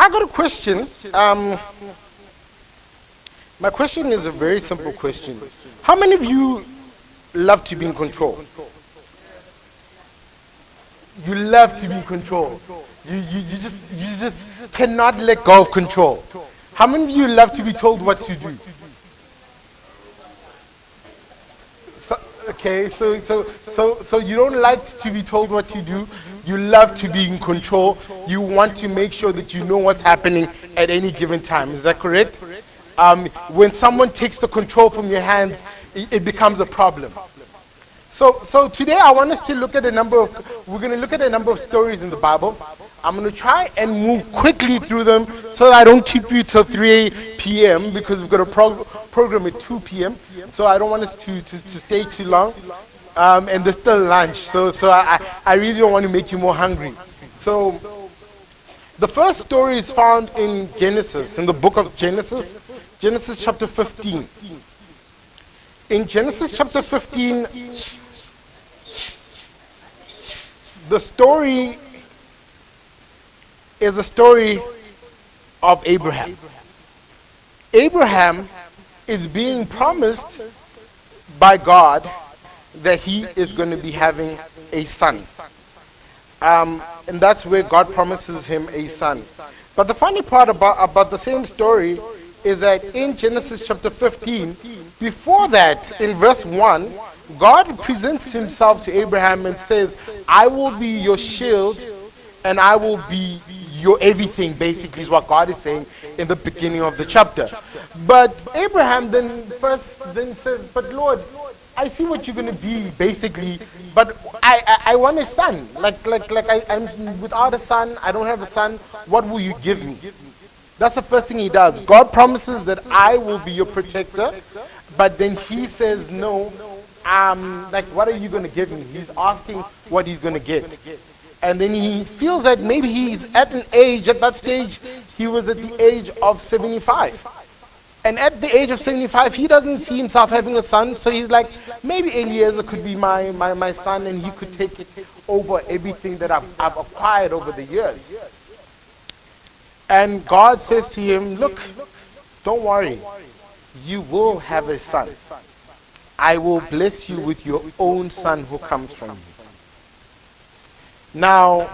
I got a question. My question is a very simple question. How many of you love to be in control? You love to be in control. You just cannot let go of control. How many of you love to be told what to do? So, okay, so you don't like to be told what to do. You love to be in control. You want to make sure that you know what's happening at any given time. Is that correct? When someone takes the control from your hands, it becomes a problem. So today I want us to look at we're going to look at a number of stories in the Bible. I'm going to try and move quickly through them so that I don't keep you till 3 p.m. because we've got a program at 2 p.m. So I don't want us to stay too long. And there's still lunch, so I really don't want to make you more hungry. So the first story is found in Genesis, in the book of Genesis, Genesis chapter 15. In Genesis chapter 15, the story is a story of Abraham. Abraham is being promised by God that he is going to be having a son. And that's where God promises him a son. But the funny part about the same story is that in Genesis chapter 15, before that, in verse 1, God presents himself to Abraham and says, I will be your shield and I will be your everything, basically is what God is saying in the beginning of the chapter. But Abraham then says, but Lord, I see what you're going to be, basically, but I want a son. I'm without a son, I don't have a son, what will you give me? That's the first thing he does. God promises that I will be your protector, but then he says, no, what are you going to give me? He's asking what he's going to get. And then he feels that maybe he's at that stage, he was at the age of 75. And at the age of 75, he doesn't see himself having a son, so he's like, maybe Eliezer could be my son and he could take it over everything that I've acquired over the years. And God says to him, look, don't worry, you will have a son. I will bless you with your own son who comes from you. Now,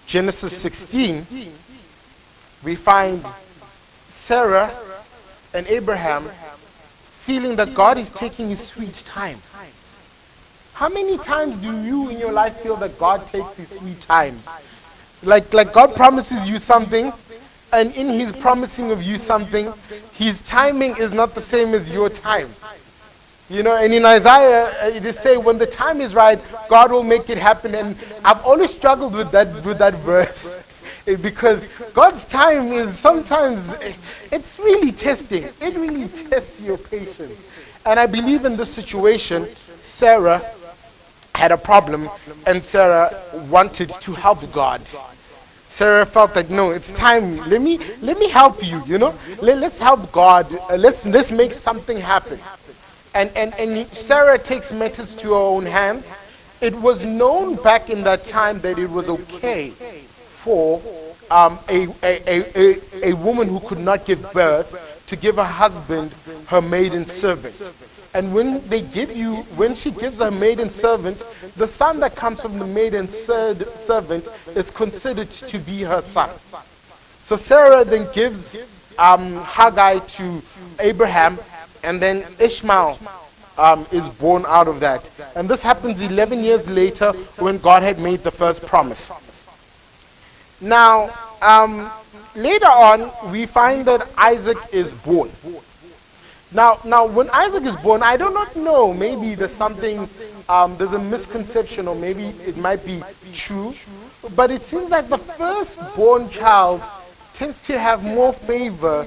Genesis 16, we find Sarah and Abraham feeling that God is taking his sweet time. How many times do you in your life feel that God takes his sweet time? Like God promises you something, and in his promising of you something, his timing is not the same as your time. You know, and in Isaiah, it is say, when the time is right, God will make it happen. And I've always struggled with that verse. Because God's time is sometimes, it's really testing. It really tests your patience. And I believe in this situation, Sarah had a problem, and Sarah wanted to help God. Sarah felt that, no, it's time. Let me help you, you know. Let's help God. Let's make something happen. And Sarah takes matters to her own hands. It was known back in that time that it was okay for a woman who could not give birth to give her husband her maiden servant. And when she gives her maiden servant, the son that comes from the maiden servant is considered to be her son. So Sarah then gives Haggai to Abraham, and then Ishmael is born out of that. And this happens 11 years later when God had made the first promise. Now, later on, we find that Isaac is born. Now, when Isaac is born, I do not know, maybe there's something, there's a misconception, or maybe it might be true, but it seems like the firstborn child tends to have more favor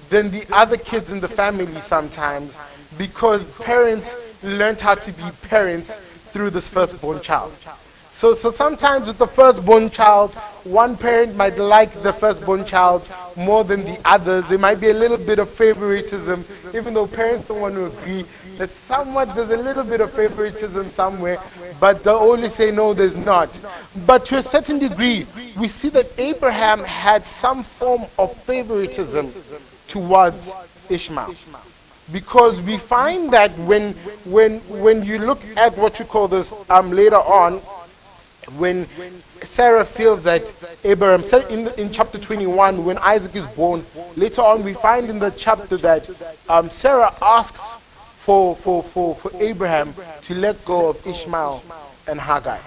than the other kids in the family sometimes, because parents learned how to be parents through this firstborn child. So sometimes with the firstborn child, one parent might like the firstborn child more than the others. There might be a little bit of favoritism, even though parents don't want to agree. that somewhat there's a little bit of favoritism somewhere, but they'll only say no, there's not. But to a certain degree, we see that Abraham had some form of favoritism towards Ishmael. Because we find that when you look at what you call this later on, when Sarah feels that Abraham, in chapter 21, when Isaac is born, later on we find in the chapter that Sarah asks for Abraham to let go of Ishmael and Hagar.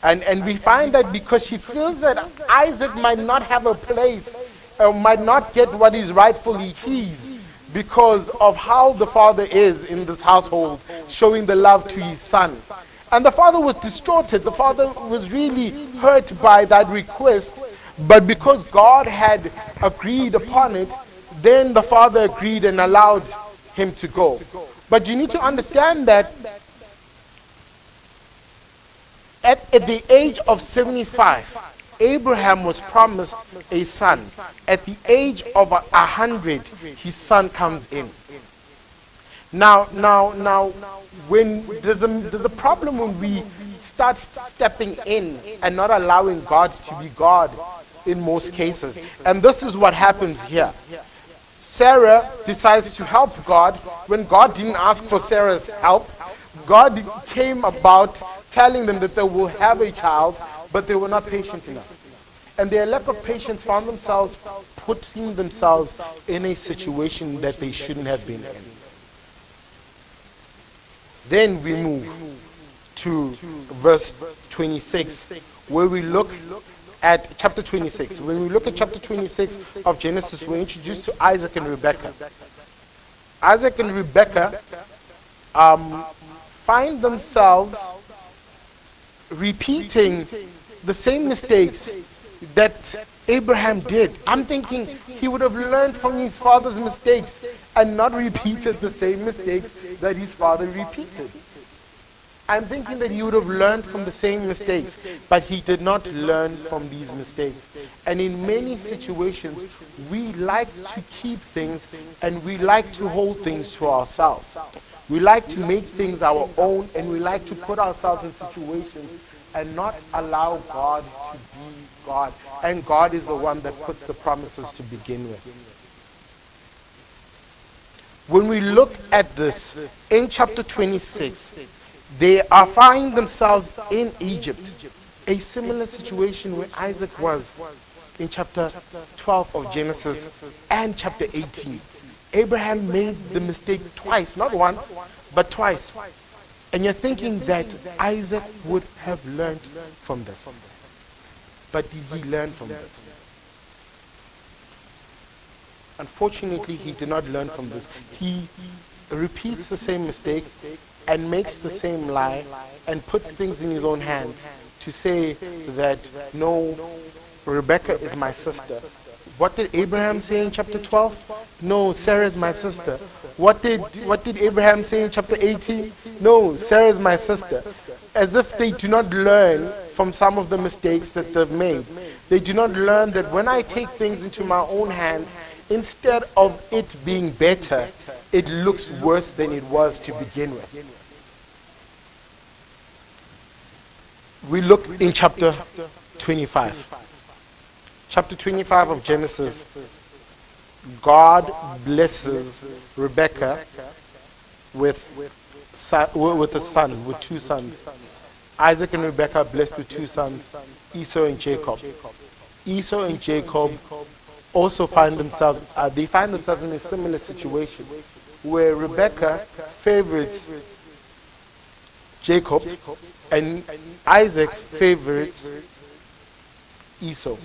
And we find that because she feels that Isaac might not have a place, might not get what is rightfully his, because of how the father is in this household, showing the love to his son. And the father was distraughted. The father was really hurt by that request. But because God had agreed upon it, then the father agreed and allowed him to go. But you need to understand that at the age of 75, Abraham was promised a son. At the age of 100, his son comes in. Now, when there's a problem when we start stepping in and not allowing God to be God in most cases. And this is what happens here. Sarah decides to help God when God didn't ask for Sarah's help. God came about telling them that they will have a child, but they were not patient enough. And their lack of patience found themselves putting themselves in a situation that they shouldn't have been in. Then we move to verse 26, where we look at chapter 26. When we look at chapter 26 of Genesis, we're introduced to Isaac and Rebekah. Isaac and Rebekah find themselves repeating the same mistakes that Abraham did. I'm thinking he would have learned from his father's mistakes and not repeated the same mistakes that his father repeated. I'm thinking that he would have learned from the same mistakes, but he did not learn from these mistakes. And in many situations, we like to keep things and we like to hold things to ourselves. We like to make things our own, and we like to put ourselves in situations and not allow God to be God. And God is the one that puts the promises to begin with. When we look at this, in chapter 26, they are finding themselves in Egypt. A similar situation where Isaac was in chapter 12 of Genesis and chapter 18. Abraham made the mistake twice, not once, but twice. And you're thinking that Isaac would have learned from this. But did he learn from this? Unfortunately, he did not learn from this. He repeats the same mistake and makes the same lie and puts things in his own hands to say that, no, Rebecca is my sister. What did Abraham say in chapter 12? No, Sarah is my sister. What did Abraham say in chapter 18? No, Sarah is my sister. As if they do not learn from some of the mistakes that they've made. They do not learn that when I take things into my own hands, instead of it being better, it looks worse than it was to begin with. We look in chapter 25. Chapter 25 of Genesis. God blesses Rebekah with a son, with two sons. Isaac and Rebekah are blessed with two sons, Esau and Jacob. Esau and Jacob also find themselves in a similar situation where Rebekah favorites Jacob and Isaac favorites Esau.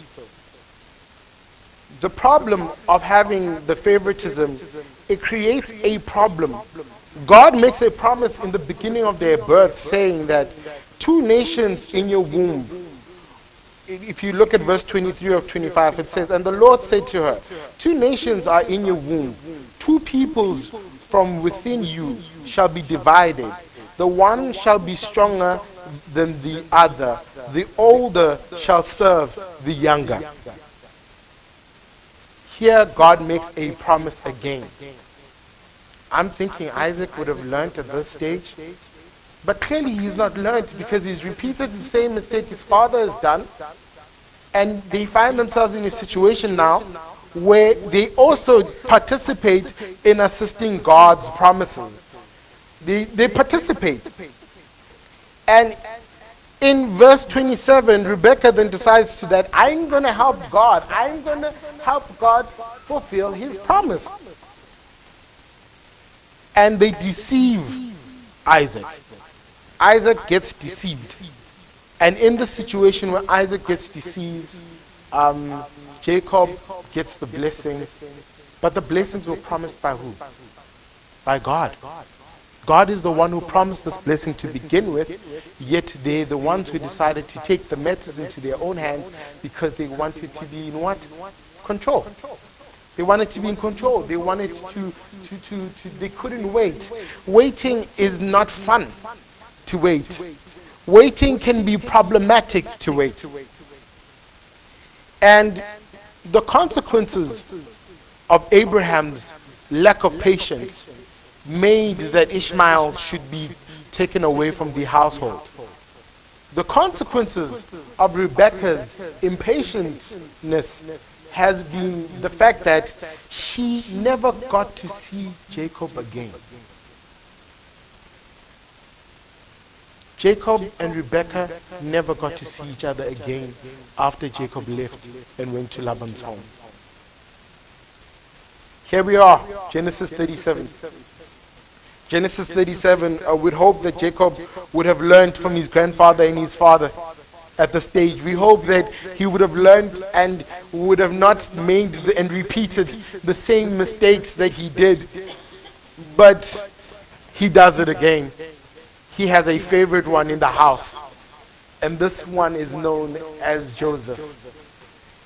The problem of having the favoritism, it creates a problem. God makes a promise in the beginning of their birth saying that two nations in your womb. If you look at verse 23 of 25, it says, and the Lord said to her, two nations are in your womb, two peoples from within you shall be divided. The one shall be stronger than the other. The older shall serve the younger. Here God makes a promise again. I'm thinking Isaac would have learned at this stage, but clearly he's not learned because he's repeated the same mistake his father has done, and they find themselves in a situation now where they also participate in assisting God's promises. They participate. And in verse 27, Rebecca then decides to that, I'm going to help God. I'm going to help God fulfill his promise. And they deceive Isaac. Isaac gets deceived. And in the situation where Isaac gets deceived, Jacob gets the blessings. But the blessings were promised by who? By God. God is the one who promised this blessing to begin with, yet they're the ones who decided to take the matters into their own hands because they wanted to be in what? Control. They wanted to be in control. They wanted to they couldn't wait. Waiting is not fun to wait. Waiting can be problematic to wait. And the consequences of Abraham's lack of patience made that Ishmael should be taken away from the household. The consequences of Rebekah's impatience has been the fact that she never got to see Jacob again. Jacob and Rebekah never got to see each other again after Jacob left and went to Laban's home. Here we are, Genesis 37. Genesis 37, we'd hope that Jacob would have learned from his grandfather and his father at the stage. We hope that he would have learned and would have not made and repeated the same mistakes that he did. But he does it again. He has a favorite one in the house. And this one is known as Joseph.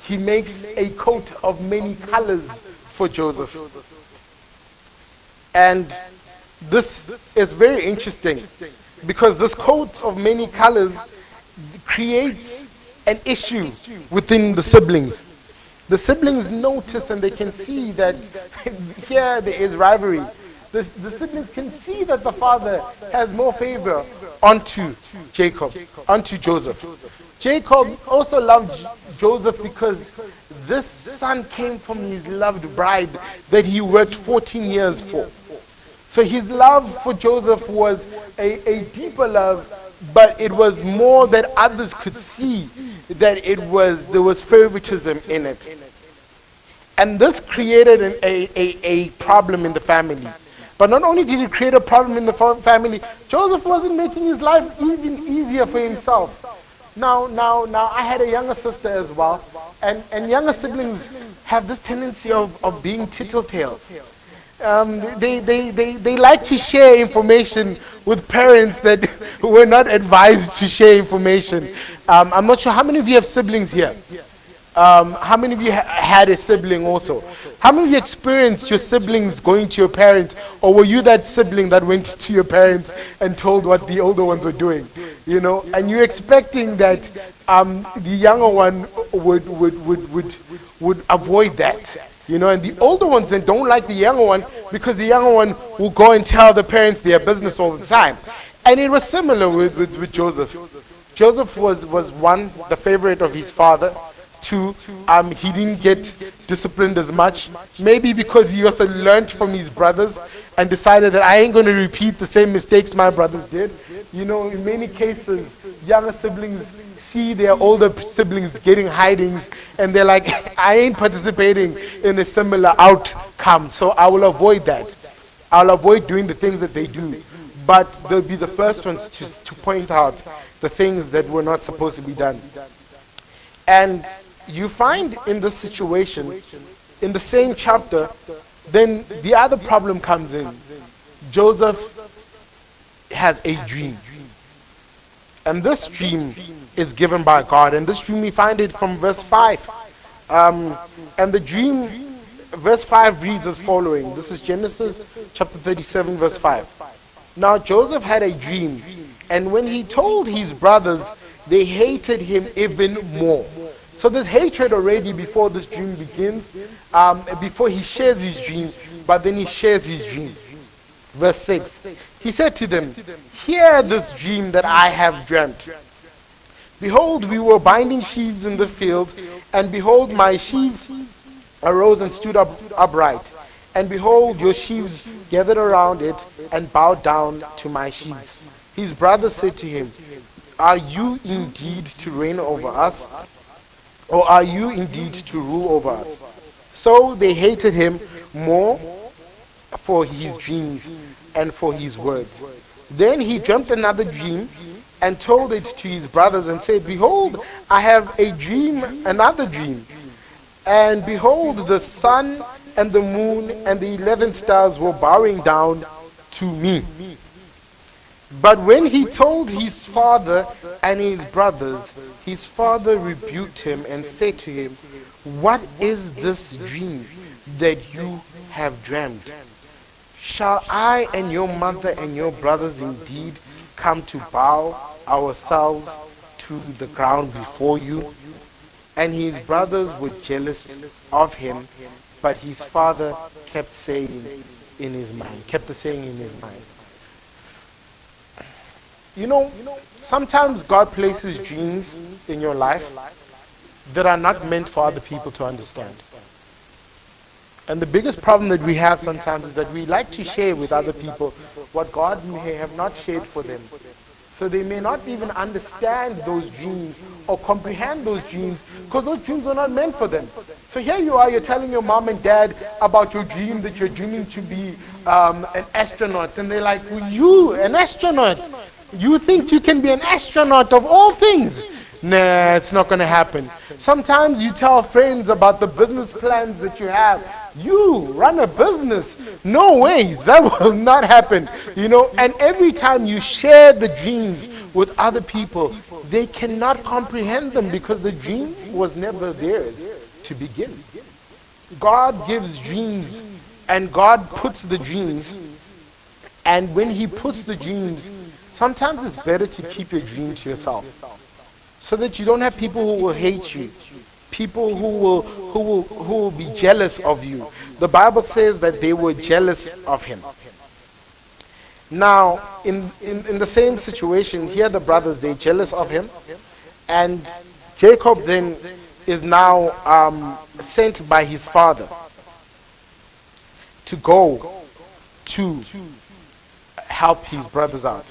He makes a coat of many colors for Joseph. And this is very interesting because this coat of many colors creates an issue within the siblings. The siblings notice and they can see that here there is rivalry. The siblings can see that the father has more favor onto Jacob, onto Joseph. Jacob also loved Joseph because this son came from his loved bride that he worked 14 years for. So his love for Joseph was a deeper love, but it was more that others could see that there was favoritism in it. And this created a problem in the family. But not only did it create a problem in the family, Joseph wasn't making his life even easier for himself. Now, I had a younger sister as well, and younger siblings have this tendency of being tattletales. They like to share information with parents that were not advised to share information. I'm not sure how many of you have siblings here. How many of you had a sibling also? How many of you experienced your siblings going to your parents, or were you that sibling that went to your parents and told what the older ones were doing? You know, and you're expecting that the younger one would avoid that. You know, and the older ones then don't like the younger one because the younger one will go and tell the parents their business all the time. And it was similar with Joseph. Joseph was one, the favorite of his father. Two, he didn't get disciplined as much. Maybe because he also learned from his brothers and decided that I ain't going to repeat the same mistakes my brothers did. You know, in many cases, younger siblings see their older siblings getting hidings and they're like, I ain't participating in a similar outcome, so I will avoid that. I'll avoid doing the things that they do. But they'll be the first ones to point out the things that were not supposed to be done. And you find in this situation, in the same chapter, then the other problem comes in. Joseph has a dream. And this dream is given by God. And this dream, we find it from verse 5. And the dream, verse 5 reads as following. This is Genesis chapter 37, verse 5. Now Joseph had a dream. And when he told his brothers, they hated him even more. So there's hatred already before this dream begins, before he shares his dream, but then he shares his dream. Verse 6. He said to them, "Hear this dream that I have dreamt. Behold, we were binding sheaves in the field, and behold, my sheaf arose and stood upright. And behold, your sheaves gathered around it and bowed down to my sheaves." His brothers said to him, "Are you indeed to reign over us? Or are you indeed to rule over us?" So they hated him more for his dreams and for his words. Then he dreamt another dream and told it to his brothers and said, "Behold, I have a dream, another dream. And behold, the sun and the moon and the 11 stars were bowing down to me." But when he told his father and his brothers, his father rebuked him and said to him, "What is this dream that you have dreamed? Shall I and your mother and your brothers indeed come to bow ourselves to the ground before you?" And his brothers were jealous of him, but his father kept the saying in his mind. You know, sometimes God places dreams in your life that are not meant for other people to understand. And the biggest problem that we have sometimes is that we like to share with other people what God may have not shared for them. So they may not even understand those dreams or comprehend those dreams because those dreams were not meant for them. So here you are, you're telling your mom and dad about your dream that you're dreaming to be an astronaut. And they're like, "Well, you, an astronaut? You think you can be an astronaut of all things?" Nah, it's not going to happen. Sometimes you tell friends about the business plans that you have. You run a business. No ways. That will not happen. And every time you share the dreams with other people, they cannot comprehend them because the dream was never theirs to begin. God gives dreams and God puts the dreams. And when he puts the dreams, sometimes it's better to keep your dream to yourself, so that you don't have people who will hate you, people who will be jealous of you. The Bible says that they were jealous of him. Now, in the same situation, here the brothers, they're jealous of him, and Jacob then is now sent by his father to go to help his brothers out.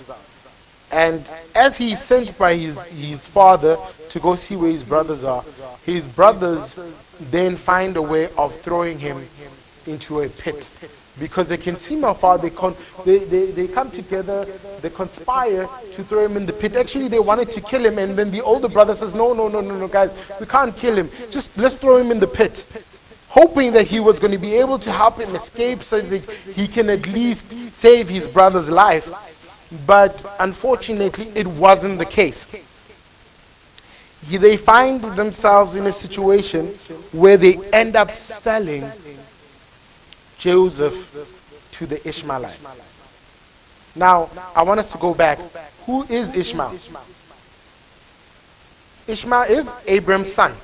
And as he's sent by his father to go see where his brothers are, his brothers then find a way of throwing him into a pit. Because they can see how far they come together, they conspire to throw him in the pit. Actually, they wanted to kill him, and then the older brother says, no, guys, we can't kill him. Just let's throw him in the pit. Hoping that he was going to be able to help him escape so that he can at least save his brother's life. But unfortunately, it wasn't the case. They find themselves in a situation where they end up selling Joseph to the Ishmaelites. Now, I want us to go back. Who is Ishmael? Ishmael is Abraham's son.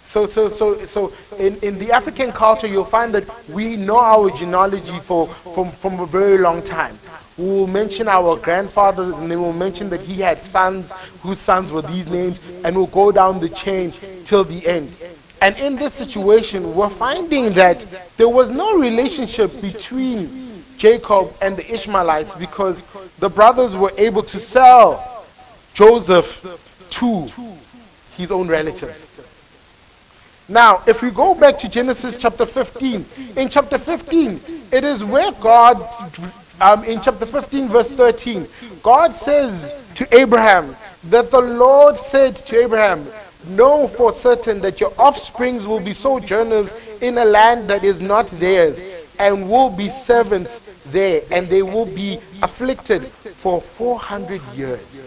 So in the African culture, you'll find that we know our genealogy from a very long time. We will mention our grandfathers, and they will mention that he had sons whose sons were these names, and we'll go down the chain till the end. And in this situation, we're finding that there was no relationship between Jacob and the Ishmaelites, because the brothers were able to sell Joseph to his own relatives. Now, if we go back to Genesis chapter 15, in chapter 15, it is where God, in chapter 15 verse 13, God says to Abraham that the Lord said to Abraham, "Know for certain that your offsprings will be sojourners in a land that is not theirs, and will be servants there, and they will be afflicted for 400 years.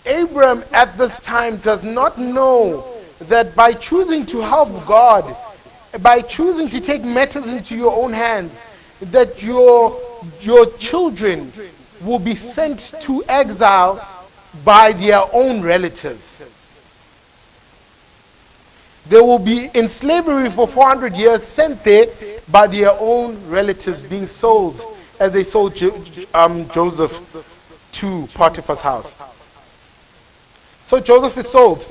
Abraham at this time does not know that by choosing to help God, by choosing to take matters into your own hands, that your children will be sent to exile by their own relatives. They will be in slavery for 400 years, sent there, by their own relatives, being sold as they sold Joseph to Potiphar's house. So Joseph is sold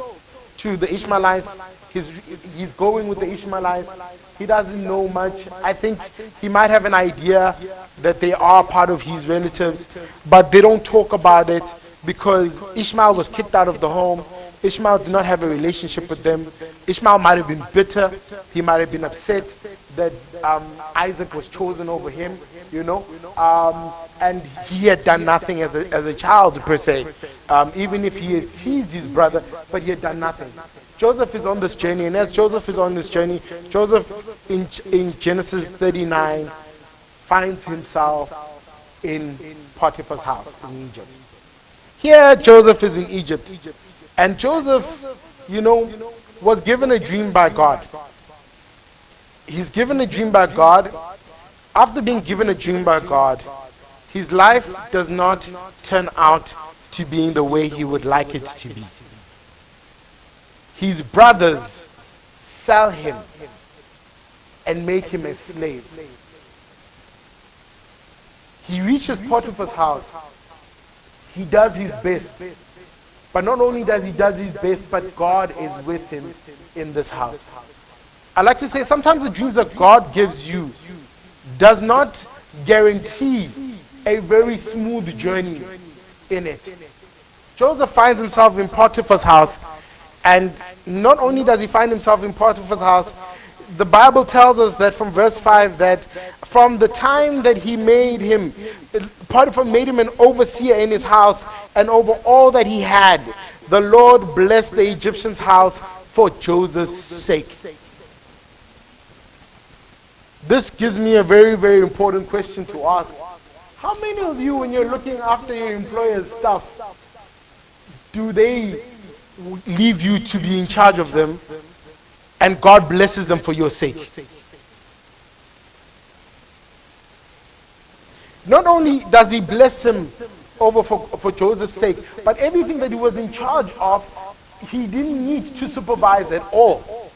to the Ishmaelites. He's going with the Ishmaelites. He doesn't know much. I think he might have an idea that they are part of his relatives, but they don't talk about it because Ishmael was kicked out of the home. Ishmael did not have a relationship with them. Ishmael might have been bitter. He might have been upset that Isaac was chosen over him, and he had done nothing as a child per se, even if he had teased his brother, but he had done nothing. Joseph is on this journey, and as Joseph is on this journey, Joseph in Genesis 39 finds himself in Potiphar's house in Egypt. Here Joseph is in Egypt, and Joseph, was given a dream by God. He's given a dream by God. After being given a dream by God, his life does not turn out to being the way he would like it to be. His brothers sell him and make him a slave. He reaches Potiphar's house. He does his best. But not only does he his best, but God is with him in this house. I like to say sometimes the dreams that God gives you does not guarantee a very smooth journey in it. Joseph finds himself in Potiphar's house, and not only does he find himself in Potiphar's house, the Bible tells us that from verse 5 that from the time that he made him, Potiphar made him an overseer in his house and over all that he had, the Lord blessed the Egyptian's house for Joseph's sake. This gives me a very, very important question to ask. How many of you, when you're looking after your employer's stuff, do they leave you to be in charge of them and God blesses them for your sake? Not only does he bless him over for Joseph's sake, but everything that he was in charge of, he didn't need to supervise at all.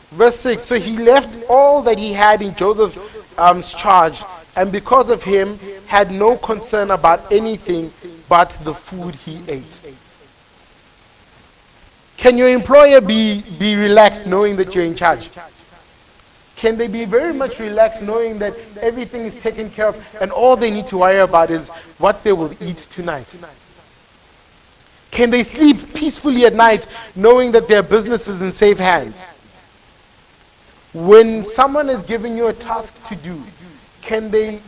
Verse 6, so he left all that he had in Joseph's charge, and because of him had no concern about anything but the food he ate. Can your employer be relaxed knowing that you're in charge? Can they be very much relaxed knowing that everything is taken care of and all they need to worry about is what they will eat tonight? Can they sleep peacefully at night knowing that their business is in safe hands? When someone is giving you a task to do, can they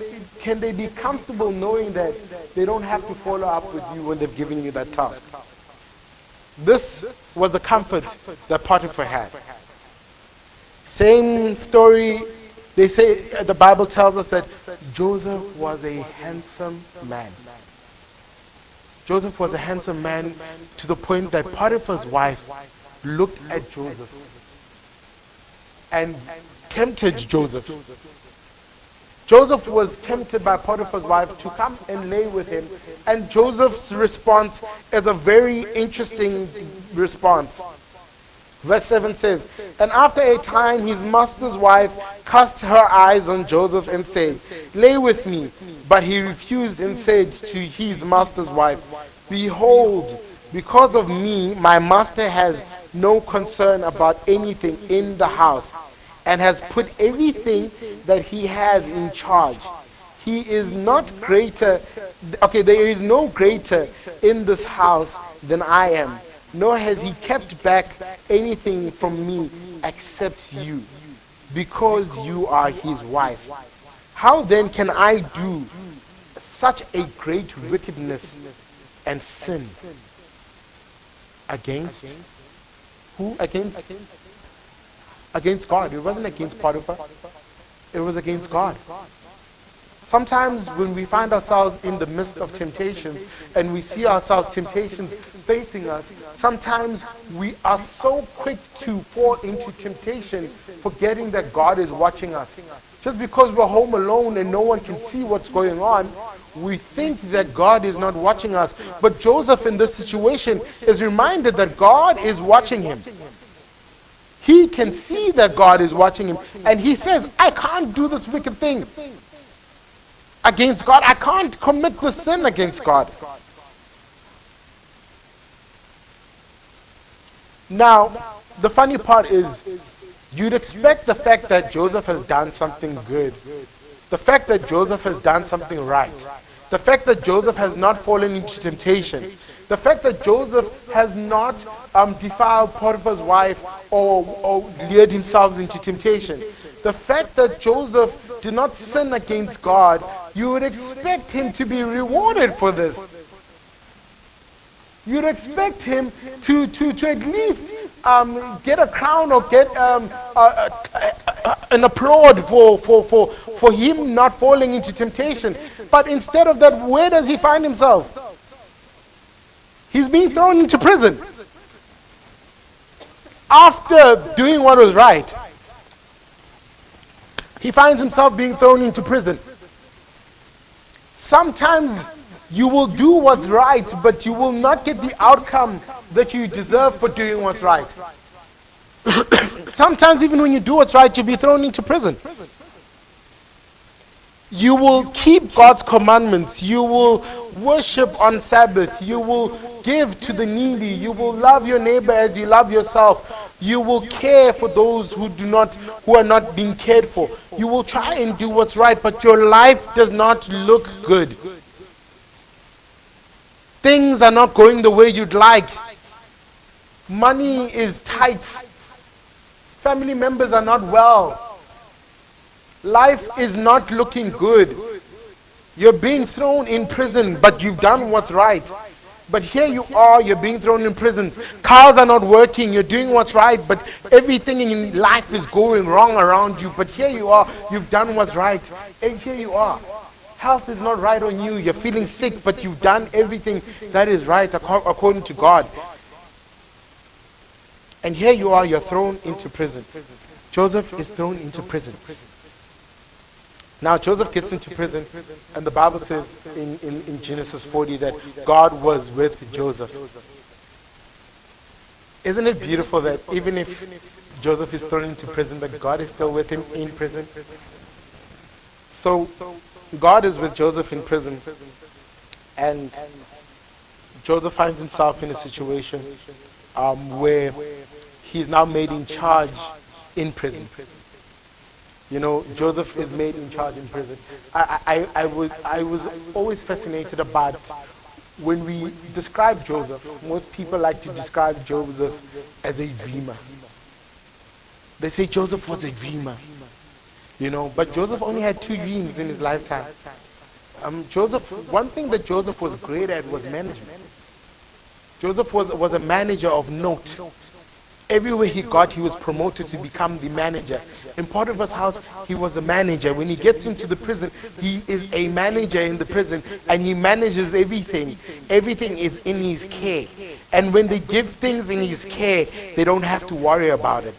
be comfortable knowing that they don't have to follow up with you when they've given you that task? This was the comfort that Potiphar had. Same story, they say, the Bible tells us that Joseph was a handsome man. Joseph was a handsome man to the point that Potiphar's wife looked at Joseph and tempted Joseph. Joseph was tempted by Potiphar's wife to come and lay with him, and Joseph's response is a very interesting response. Verse 7 says, and after a time his master's wife cast her eyes on Joseph and said, lay with me. But he refused and said to his master's wife, behold, because of me my master has no concern about anything in the house, and has put everything that he has in charge. He is not greater, there is no greater in this house than I am, nor has he kept back anything from me except you, because you are his wife. How then can I do such a great wickedness and sin? Against who? Against God. It wasn't against Potiphar. It was against God. Sometimes when we find ourselves in the midst of temptations and we see ourselves temptations facing us, sometimes we are so quick to fall into temptation, forgetting that God is watching us. Just because we're home alone and no one can see what's going on, we think that God is not watching us. But Joseph in this situation is reminded that God is watching him. he can see that God is watching him. And he says, I can't do this wicked thing against God. I can't commit the sin against God. Now, the funny part is, you'd expect the fact that Joseph has done something good, the fact that Joseph has done something right, the fact that Joseph has not fallen into temptation, the fact that Joseph has not defiled Potiphar's wife or lured himself into temptation, the fact that Joseph did not sin against God, you would expect him to be rewarded for this. You'd expect him to at least get a crown or get an applaud for him not falling into temptation. But instead of that, where does he find himself? He's being thrown into prison. After doing what was right, he finds himself being thrown into prison. Sometimes you will do what's right, but you will not get the outcome that you deserve for doing what's right. Sometimes even when you do what's right, you'll be thrown into prison. You will keep God's commandments. You will worship on Sabbath. You will give to the needy. You will love your neighbor as you love yourself. You will care for those who are not being cared for. You will try and do what's right, but your life does not look good. Things are not going the way you'd like. Money is tight. Family members are not well. Life is not looking good. You're being thrown in prison, but you've done what's right. But here you are, you're being thrown in prison. Cars are not working, you're doing what's right, but everything in life is going wrong around you. But here you are, you've done what's right. And here you are. Health is not right on you. You're feeling sick, but you've done everything that is right according to God. And here you are, you're thrown into prison. Joseph is thrown into prison. Now Joseph gets into prison, and the Bible says in Genesis 40 that God was with Joseph. Isn't it beautiful that even if Joseph is thrown into prison, that God is still with him in prison? So God is with Joseph in prison, and Joseph finds himself in a situation where he's now made in charge in prison. You know, Joseph is made in charge in prison. I was always fascinated about when we describe Joseph. Most people like to describe Joseph as a dreamer. They say Joseph was a dreamer. You know, but Joseph only had 2 dreams in his lifetime. One thing that Joseph was great at was management. Joseph was a manager of note. Everywhere he got, he was promoted to become the manager. In Potiphar's house, he was a manager. When he gets into the prison, he is a manager in the prison, and he manages everything. Everything is in his care. And when they give things in his care, they don't have to worry about it.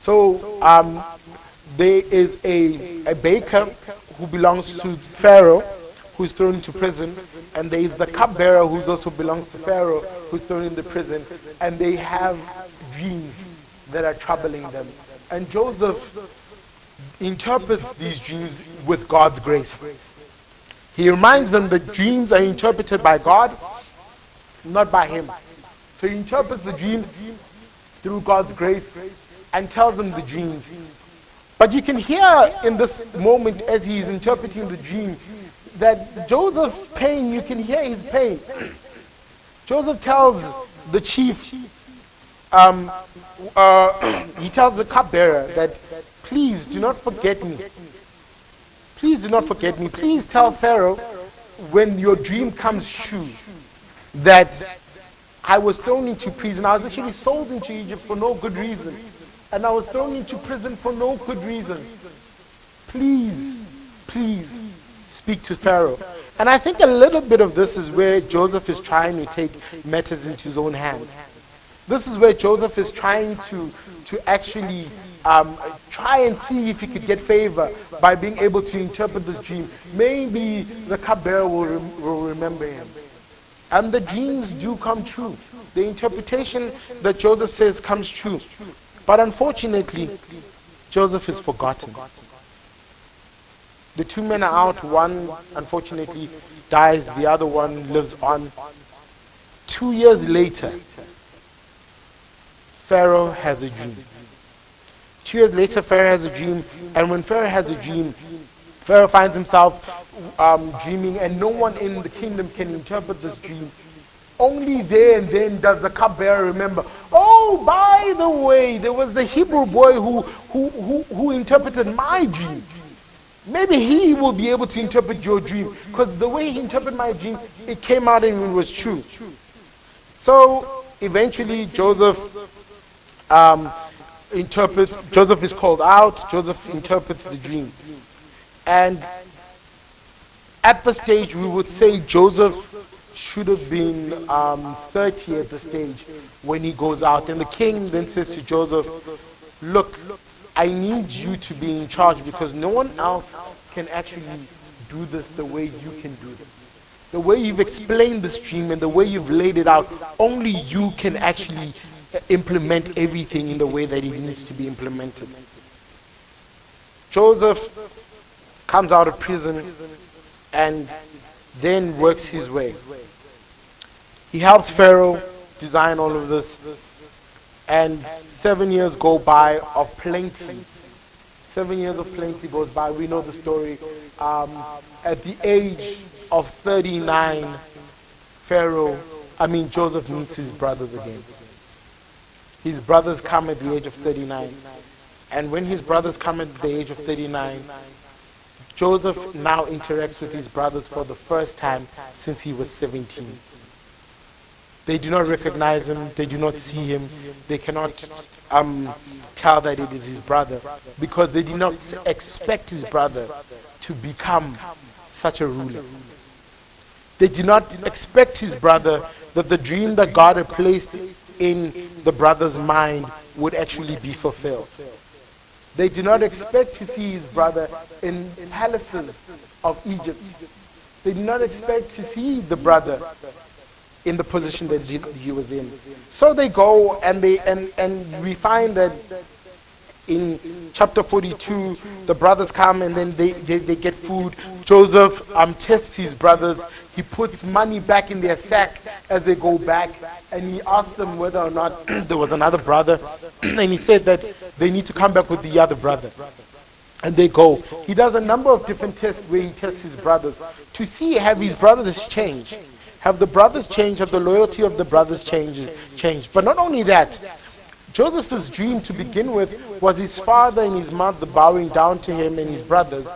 So there is a baker who belongs to Pharaoh, who's thrown into prison, and there is the cupbearer who also belongs to Pharaoh, who's thrown into prison, and they have dreams that are troubling them. And Joseph interprets these dreams with God's grace. He reminds them that dreams are interpreted by God, not by him. So he interprets the dream through God's grace and tells them the dreams. But you can hear in this moment, as he's interpreting the dream, that Joseph's pain, you can hear his pain. Joseph tells the chief, he tells the cupbearer that, please do not forget me. Please do not forget me. Please tell Pharaoh when your dream comes true that I was thrown into prison. I was actually sold into Egypt for no good reason. And I was thrown into prison for no good reason. Please, please speak to Pharaoh. And I think a little bit of this is where Joseph is trying to take matters into his own hands. This is where Joseph is trying to actually try and see if he could get favor by being able to interpret this dream. Maybe the cupbearer will remember him. And the dreams do come true. The interpretation that Joseph says comes true. But unfortunately, Joseph is forgotten. The two men are out. One, unfortunately, dies. The other one lives on. 2 years later, Pharaoh has a dream. 2 years later, Pharaoh has a dream. And when Pharaoh has a dream, Pharaoh finds himself dreaming, and no one in the kingdom can interpret this dream. Only there and then does the cupbearer remember, oh, by the way, there was the Hebrew boy who interpreted my dream. Maybe he will be able to interpret your dream, because the way he interpreted my dream, it came out and it was true. So eventually Joseph Joseph is called out. Joseph interprets the dream. And at the stage, we would say Joseph should have been 30 at the stage when he goes out. And the king then says to Joseph, look, I need you to be in charge, because no one else can actually do this the way you can do it. The way you've explained this dream and the way you've laid it out, only you can actually implement everything in the way that it needs to be implemented. Joseph comes out of prison and then works his way. He helps Pharaoh design all of this, and 7 years go by of plenty. 7 years of plenty goes by. We know the story. At the age of 39, Joseph meets his brothers again. His brothers come at the age of 39. And when his brothers come at the age of 39, Joseph now interacts with his brothers for the first time since he was 17. They do not recognize him, they do not see him, they cannot tell that it is his brother, because they did not expect his brother to become such a ruler. They did not expect his brother, that the dream that God had placed in the brother's mind would actually be fulfilled. They did not expect to see his brother in palaces of Egypt. They did not expect to see the brother in the position that he was in. So they go and we find that in chapter 42, the brothers come and then they get food. Joseph tests his brothers. He puts money back in their sack as they go back, and he asks them whether or not there was another brother, and he said that they need to come back with the other brother. And they go. He does a number of different tests where he tests his brothers to see, have his brothers changed? Have the brothers changed? Have the loyalty of the brothers changed? But not only that, Joseph's dream to begin with was his father and his mother bowing down to him and his brothers.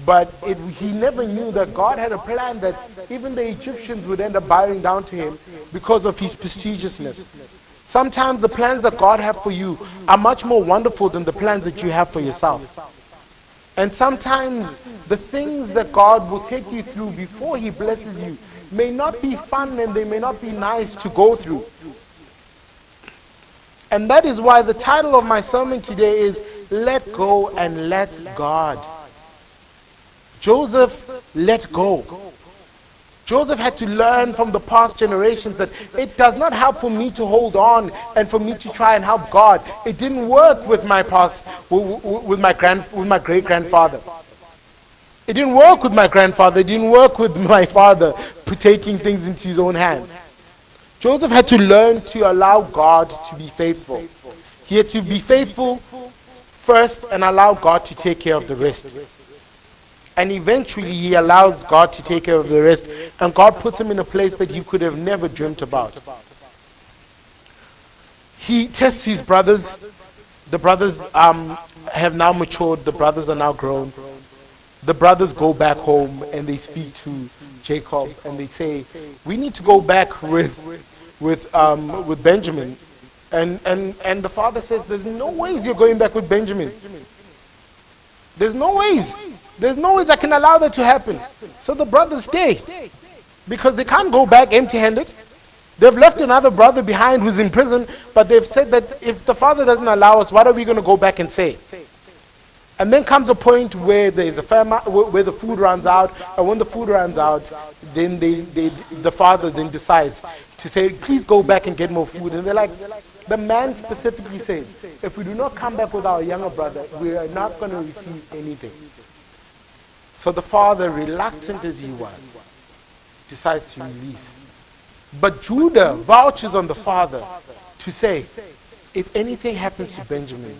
But he never knew that God had a plan that even the Egyptians would end up bowing down to him because of his prestigiousness. Sometimes the plans that God has for you are much more wonderful than the plans that you have for yourself. And sometimes the things that God will take you through before he blesses you may not be fun and they may not be nice to go through. And that is why the title of my sermon today is Let Go and Let God. Joseph let go. Joseph had to learn from the past generations that it does not help for me to hold on and for me to try and help God. It didn't work with my past, with my great-grandfather. It didn't work with my grandfather. It didn't work with my father taking things into his own hands. Joseph had to learn to allow God to be faithful. He had to be faithful first and allow God to take care of the rest. And eventually he allows God to take care of the rest, and God puts him in a place that he could have never dreamt about. He tests his brothers. The brothers have now matured. The brothers are now grown. The brothers go back home and they speak to Jacob and they say, we need to go back with Benjamin. And the father says, there's no ways you're going back with Benjamin. There's no ways. There's no ways I can allow that to happen. So the brothers stay, because they can't go back empty-handed. They've left another brother behind who's in prison, but they've said that if the father doesn't allow us, what are we going to go back and say? And then comes a point where there is a famine, where the food runs out, and when the food runs out, then the father then decides to say, please go back and get more food. And they're like, the man specifically said, if we do not come back with our younger brother, we are not going to receive anything. So the father, reluctant as he was, decides to release. But Judah vouches on the father to say, if anything happens to Benjamin,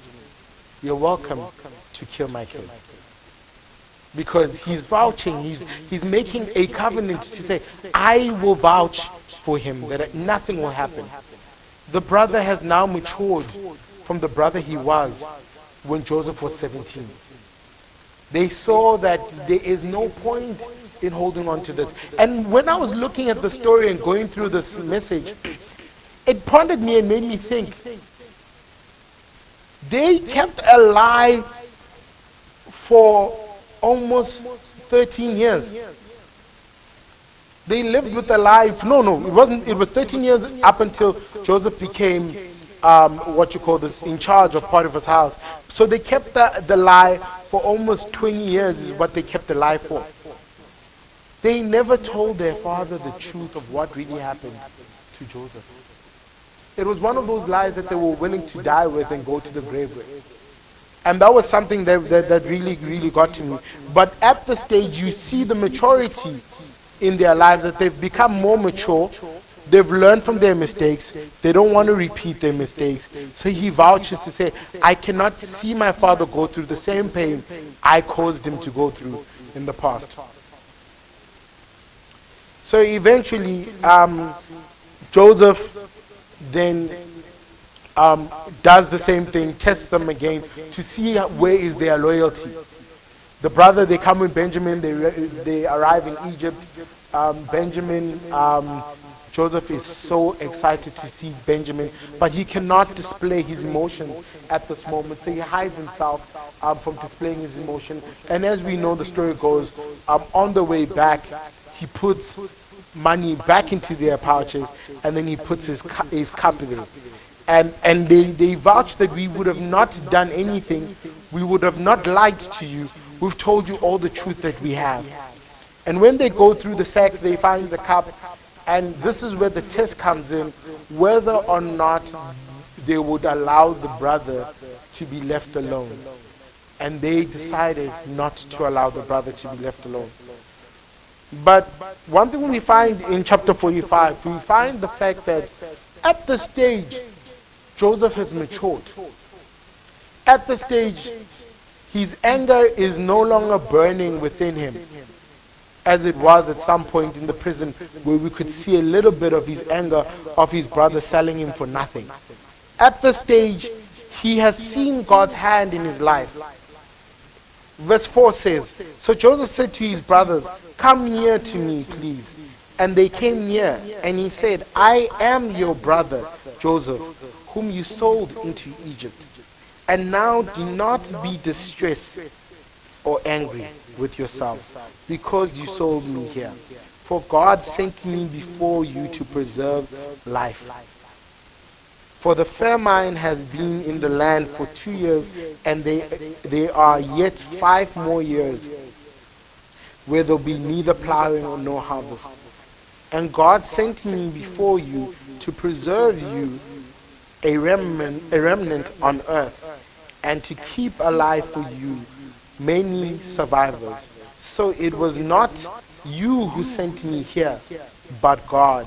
you're welcome to kill my kids. Because he's vouching, he's making a covenant to say, I will vouch for him, that nothing will happen. The brother has now matured from the brother he was when Joseph was 17. They saw that there is no point in holding on to this. And when I was looking at the story and going through this message, it prompted me and made me think. They kept alive for almost 13 years. They lived with a life. No, it wasn't. It was 13 years up until Joseph became in charge of Potiphar's house. So they kept the lie for almost 20 years is what they kept the lie for. They never told their father the truth of what really happened to Joseph. It was one of those lies that they were willing to die with and go to the grave with. And that was something that really, really got to me. But at the stage, you see the maturity in their lives, that they've become more mature. They've learned from their mistakes. They don't want to repeat their mistakes. So he vouches to say, I cannot see my father go through the same pain I caused him to go through in the past. So eventually, Joseph then does the same thing, tests them again to see where is their loyalty. The brother, they come with Benjamin, they arrive in Egypt. Joseph is so excited to see Benjamin, but he cannot display his emotions at this moment, so he hides himself from displaying his emotion. And as we know, the story goes, on the way back, he puts money back into their pouches, and then he puts his cup there. And they vouch that we would have not done anything, we would have not lied to you, we've told you all the truth that we have. And when they go through the sack, they find the cup, and this is where the test comes in, whether or not they would allow the brother to be left alone. And they decided not to allow the brother to be left alone. But one thing we find in chapter 45, we find the fact that at the stage, Joseph has matured. At the stage, his anger is no longer burning within him, as it was at some point in the prison, where we could see a little bit of his anger of his brother selling him for nothing. At the stage, he has seen God's hand in his life. Verse 4 says, so Joseph said to his brothers, come near to me, please. And they came near, and he said, I am your brother, Joseph, whom you sold into Egypt. And now do not be distressed or angry with yourselves, because you sold me here. For God sent me before you to preserve life. For the famine has been in the land for 2 years, and there are yet 5 more years where there will be neither plowing or no harvest. And God sent me before you to preserve you a remnant on earth, and to keep alive for you many survivors. So it was not you who sent me here, but God.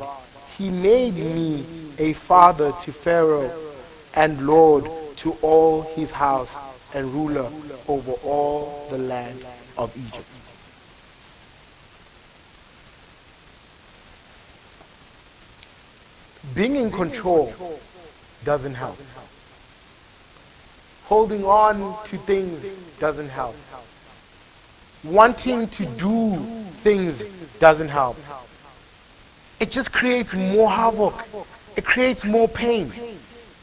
He made me a father to Pharaoh, and Lord to all his house, and ruler over all the land of Egypt. Being in control doesn't help. Holding on to things doesn't help. Wanting to do things doesn't help. It just creates more havoc. It creates more pain.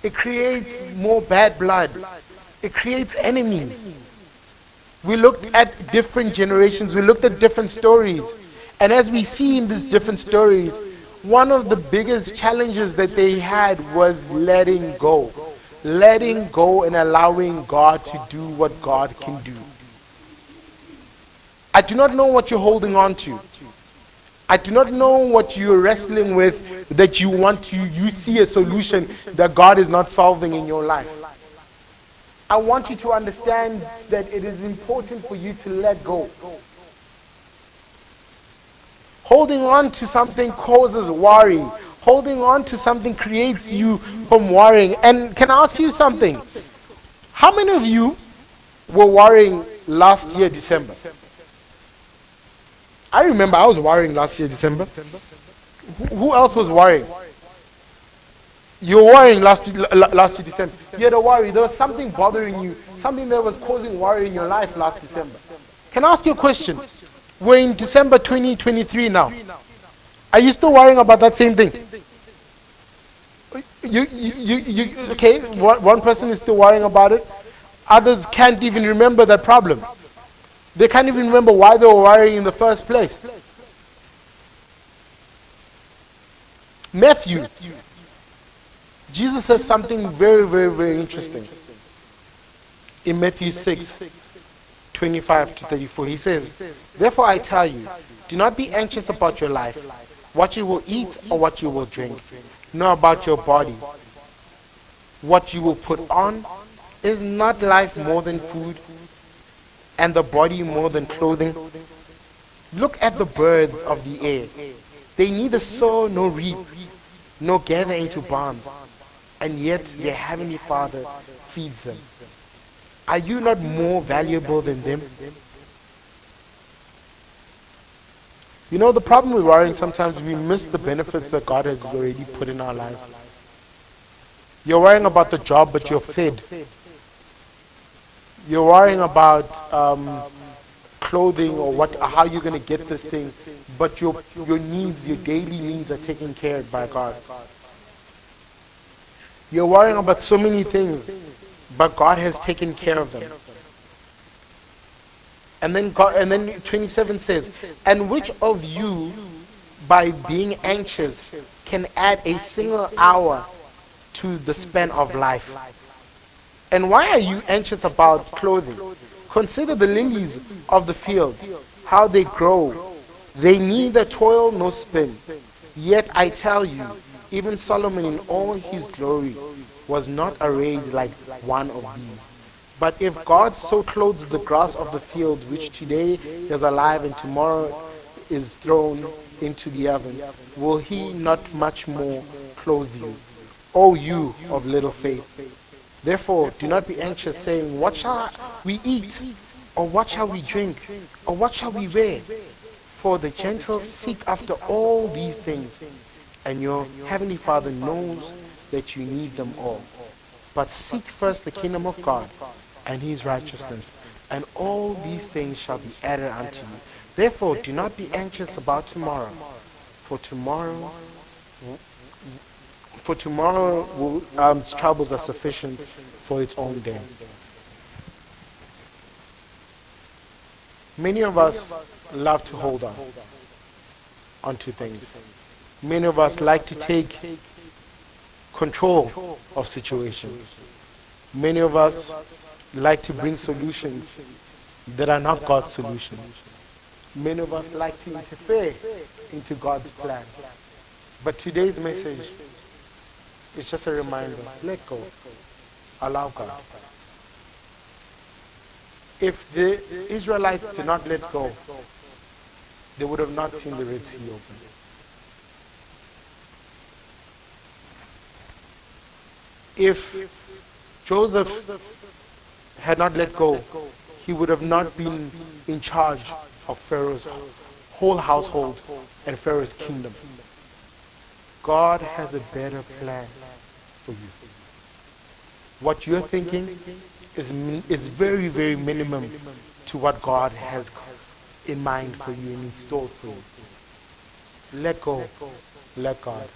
It creates more bad blood. It creates enemies. We looked at different generations. We looked at different stories. And as we see in these different stories, one of the biggest challenges that they had was letting go. Letting go and allowing God to do what God can do. I do not know what you're holding on to. I do not know what you're wrestling with that you see a solution that God is not solving in your life. I want you to understand that it is important for you to let go. Holding on to something causes worry. Holding on to something creates you from worrying. And can I ask you something? How many of you were worrying last year, December? I remember I was worrying last year, December. Who else was worrying? You were worrying last year, December. You had a worry. There was something bothering you, something that was causing worry in your life last December. Can I ask you a question? We're in December 2023 now. Are you still worrying about that same thing? Okay, one person is still worrying about it. Others can't even remember that problem. They can't even remember why they were worrying in the first place. Matthew, Jesus says something very, very, very interesting. In Matthew 6:25-34, he says, "Therefore I tell you, do not be anxious about your life, what you will eat or what you will drink, nor about your body, what you will put on. Is not life more than food, and the body more than clothing? Look at the birds of the air. They neither sow nor reap, nor gather into barns, and yet their heavenly Father feeds them. Are you not more valuable than them?" You know, the problem with worrying, sometimes we miss the benefits that God has already put in our lives. You're worrying about the job, but you're fed. You're worrying about clothing or how you're going to get this thing, but your needs, your daily needs are taken care of by God. You're worrying about so many things, but God has taken care of them. And then 27 says, "And which of you, by being anxious, can add a single hour to the span of life? And why are you anxious about clothing? Consider the lilies of the field, how they grow. They neither toil nor spin. Yet I tell you, even Solomon in all his glory was not arrayed like one of these. But if God so clothes the grass of the field, which today is alive and tomorrow is thrown into the oven, will he not much more clothe you, O you of little faith? Therefore, do not be anxious, saying, what shall we eat? Or what shall we drink? Or what shall we wear? For the Gentiles seek after all these things, and your heavenly Father knows that you need them all. But seek first the kingdom of God and his righteousness, and all these things shall be added unto you. Therefore, do not be anxious about tomorrow, for tomorrow's troubles are sufficient for its own day." Many of us love to hold on to things. Many of us like to take control of situations. Many of us like to bring solutions that are not God's solutions. Many of us like to interfere into God's plan. But today's message is just a reminder: let go. Allow God. If the Israelites did not let go, they would have not seen the Red Sea open. If Joseph had not let go, he would have not been in charge of Pharaoh's whole household and Pharaoh's kingdom. God has a better plan for you. What you're thinking is very, very minimum to what God has in mind for you and in store for you. Let go. Let God.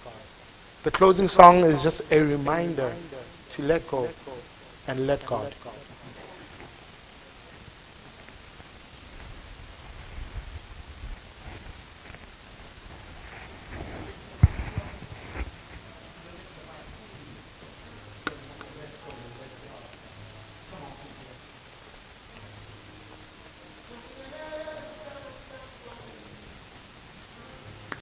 The closing song is just a reminder to let go and let God.